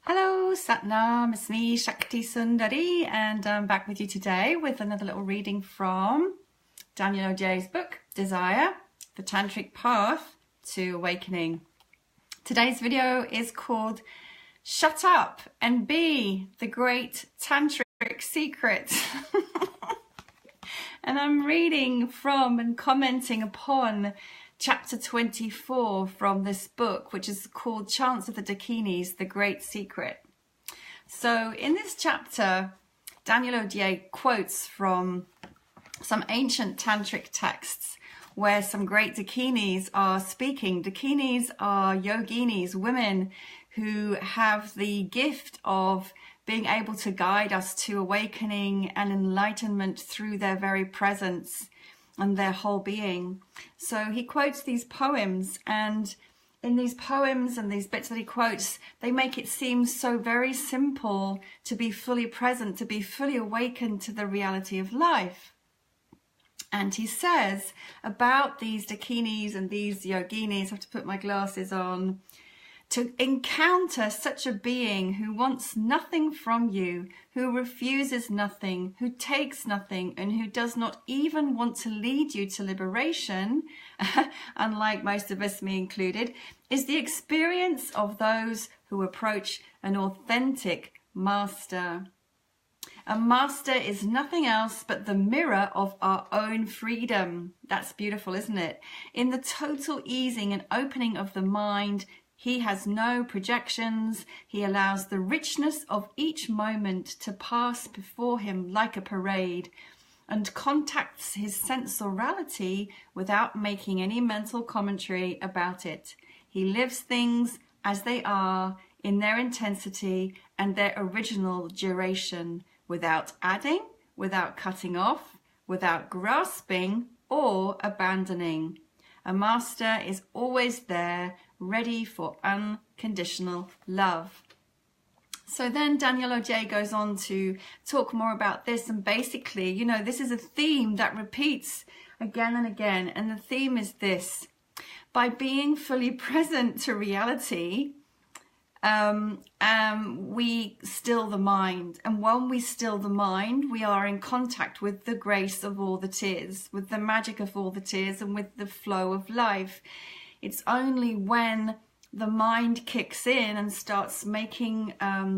Hello, Satnam, it's me, Shakti Sundari, and I'm back with you today with another little reading from Daniel Odier's book, Desire, the Tantric Path to Awakening. Today's video is called Shut Up and Be the Great Tantric Secret. And I'm reading from and commenting upon Chapter 24 from this book, which is called Chants of the Dakinis, The Great Secret. So in this chapter, Daniel Odier quotes from some ancient tantric texts where some great dakinis are speaking. Dakinis are yoginis, women who have the gift of being able to guide us to awakening and enlightenment through their very presence and their whole being. So he quotes these poems, and in these poems and these bits that he quotes, they make it seem so very simple to be fully present, to be fully awakened to the reality of life. And he says about these dakinis and these yoginis, I have to put my glasses on, to encounter such a being who wants nothing from you, who refuses nothing, who takes nothing, and who does not even want to lead you to liberation, unlike most of us, me included, is the experience of those who approach an authentic master. A master is nothing else but the mirror of our own freedom. That's beautiful, isn't it? In the total easing and opening of the mind, he has no projections. He allows the richness of each moment to pass before him like a parade, and contacts his sensorality without making any mental commentary about it. He lives things as they are in their intensity and their original duration, without adding, without cutting off, without grasping or abandoning. A master is always there, ready for unconditional love. So then Daniel Odier goes on to talk more about this, and basically, you know, this is a theme that repeats again and again, and the theme is this: by being fully present to reality, we still the mind, and when we still the mind, we are in contact with the grace of all that is, with the magic of all that is, and with the flow of life. It's only when the mind kicks in and starts making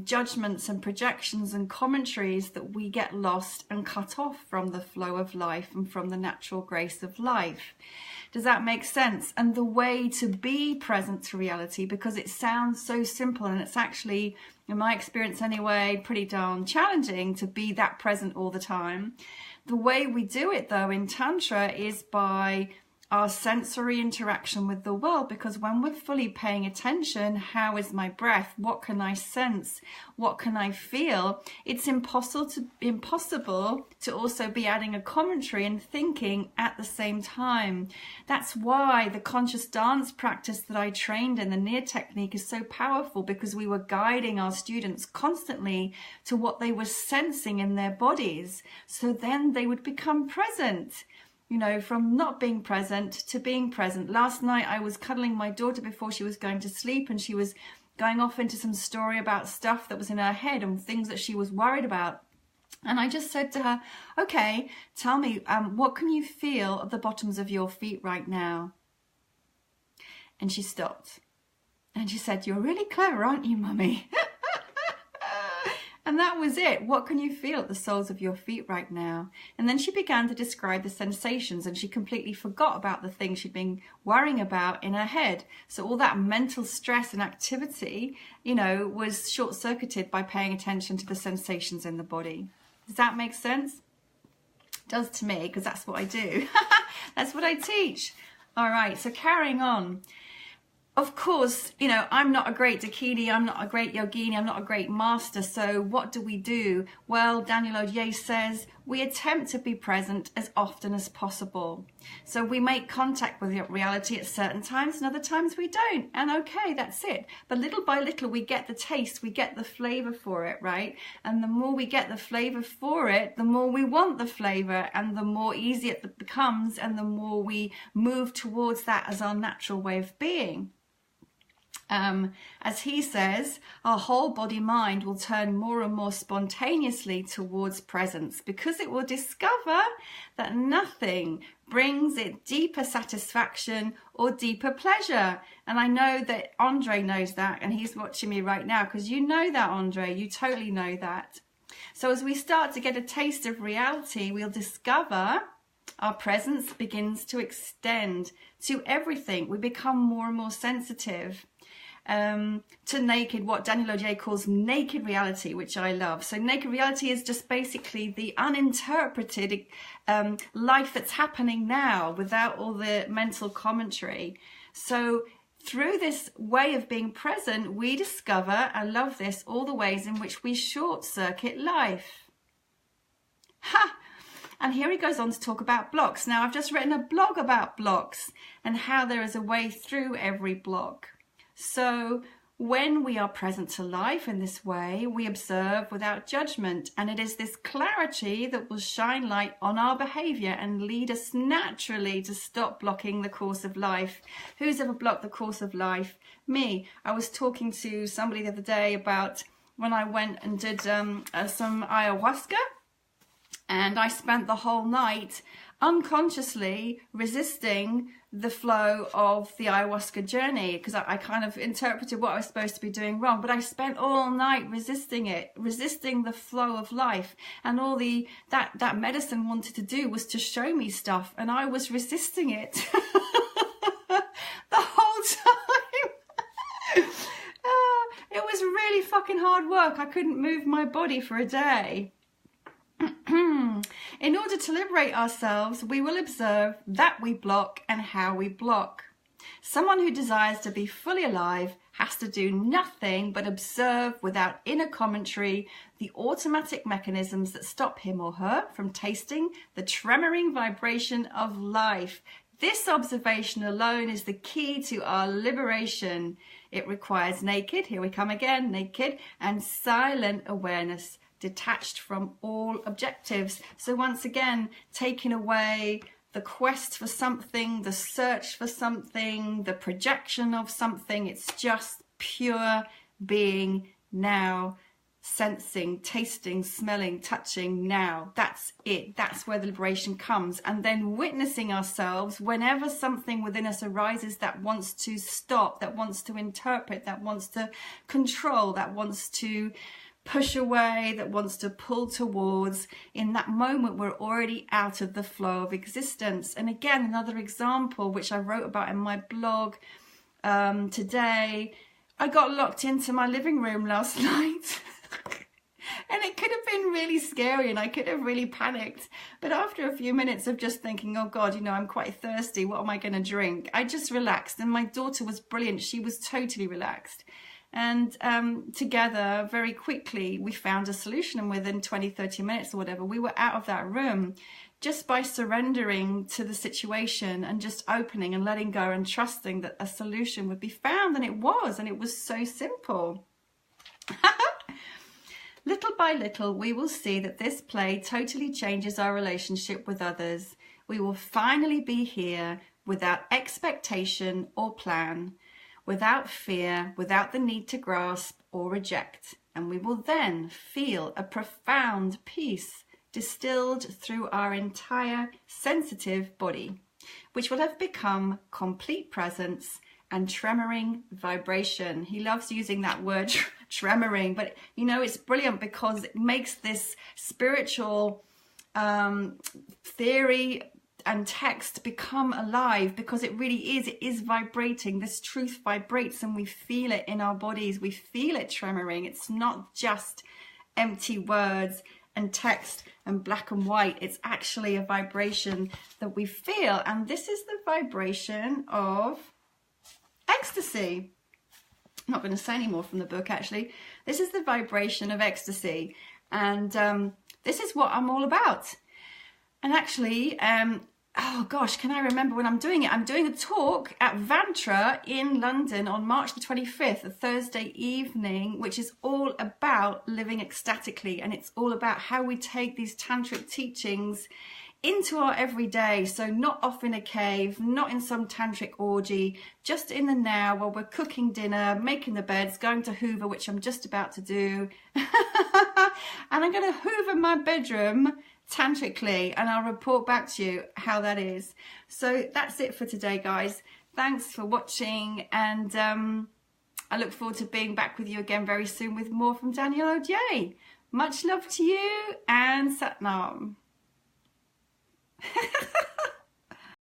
judgments and projections and commentaries that we get lost and cut off from the flow of life and from the natural grace of life. Does that make sense? And the way to be present to reality, because it sounds so simple, and it's actually, in my experience anyway, pretty darn challenging to be that present all the time. The way we do it though in Tantra is by our sensory interaction with the world, because when we're fully paying attention, how is my breath? What can I sense? What can I feel? It's impossible to also be adding a commentary and thinking at the same time. That's why the conscious dance practice that I trained in, the Near technique, is so powerful, because we were guiding our students constantly to what they were sensing in their bodies, so then they would become present. You know, from not being present to being present. Last night I was cuddling my daughter before she was going to sleep, and she was going off into some story about stuff that was in her head and things that she was worried about. And I just said to her, okay, tell me, what can you feel at the bottoms of your feet right now? And she stopped. And she said, you're really clever, aren't you, Mummy? And that was it. What can you feel at the soles of your feet right now? And then she began to describe the sensations, and she completely forgot about the things she'd been worrying about in her head. So all that mental stress and activity, you know, was short-circuited by paying attention to the sensations in the body. Does that make sense? It does to me, because that's what I do. That's what I teach. All right, so carrying on. Of course, you know, I'm not a great dakini, I'm not a great yogini, I'm not a great master. So what do? Well, Daniel Odier says we attempt to be present as often as possible. So we make contact with reality at certain times, and other times we don't. And okay, that's it. But little by little, we get the taste, we get the flavor for it, right? And the more we get the flavor for it, the more we want the flavor, and the more easy it becomes, and the more we move towards that as our natural way of being. As he says, our whole body mind will turn more and more spontaneously towards presence because it will discover that nothing brings it deeper satisfaction or deeper pleasure. And I know that Andre knows that, and he's watching me right now, because you know that, Andre, you totally know that. So as we start to get a taste of reality, we'll discover our presence begins to extend to everything. We become more and more sensitive to naked, what Daniel Odier calls naked reality, which I love. So naked reality is just basically the uninterpreted life that's happening now without all the mental commentary. So through this way of being present, we discover, I love this, all the ways in which we short circuit life. Ha! And here he goes on to talk about blocks. Now, I've just written a blog about blocks and how there is a way through every block. So when we are present to life in this way, we observe without judgment. And it is this clarity that will shine light on our behavior and lead us naturally to stop blocking the course of life. Who's ever blocked the course of life? Me. I was talking to somebody the other day about when I went and did some ayahuasca. And I spent the whole night unconsciously resisting the flow of the ayahuasca journey, because I kind of interpreted what I was supposed to be doing wrong. But I spent all night resisting it, resisting the flow of life. And all that medicine wanted to do was to show me stuff. And I was resisting it the whole time. It was really fucking hard work. I couldn't move my body for a day. In order to liberate ourselves, we will observe that we block and how we block. Someone who desires to be fully alive has to do nothing but observe without inner commentary the automatic mechanisms that stop him or her from tasting the tremoring vibration of life. This observation alone is the key to our liberation. It requires naked, here we come again, naked and silent awareness, detached from all objectives. So once again, taking away the quest for something, the search for something, the projection of something. It's just pure being now, sensing, tasting, smelling, touching now. That's it. That's where the liberation comes. And then witnessing ourselves whenever something within us arises that wants to stop, that wants to interpret, that wants to control, that wants to push away, that wants to pull towards. In that moment, we're already out of the flow of existence. And again, another example, which I wrote about in my blog today, I got locked into my living room last night. And it could have been really scary and I could have really panicked. But after a few minutes of just thinking, oh God, I'm quite thirsty. What am I going to drink? I just relaxed. And my daughter was brilliant. She was totally relaxed. And together, very quickly, we found a solution. And within 20, 30 minutes or whatever, we were out of that room just by surrendering to the situation and just opening and letting go and trusting that a solution would be found. And it was so simple. Little by little, we will see that this play totally changes our relationship with others. We will finally be here without expectation or plan, without fear, without the need to grasp or reject. And we will then feel a profound peace distilled through our entire sensitive body, which will have become complete presence and tremoring vibration. He loves using that word, tremoring, but it's brilliant because it makes this spiritual theory and text become alive, because it really is. It is vibrating. This truth vibrates and we feel it in our bodies. We feel it tremoring. It's not just empty words and text and black and white. It's actually a vibration that we feel. And this is the vibration of ecstasy. I'm not going to say any more from the book, actually. This is the vibration of ecstasy. And this is what I'm all about. And actually, oh gosh, can I remember when I'm doing it? I'm doing a talk at Vantra in London on March the 25th, a Thursday evening, which is all about living ecstatically. And it's all about how we take these tantric teachings into our everyday. So not off in a cave, not in some tantric orgy, just in the now while we're cooking dinner, making the beds, going to hoover, which I'm just about to do. And I'm going to hoover my bedroom tantrically, and I'll report back to you how that is. So that's it for today, guys. Thanks for watching, and I look forward to being back with you again very soon with more from Daniel Odier. Much love to you, and Satnam.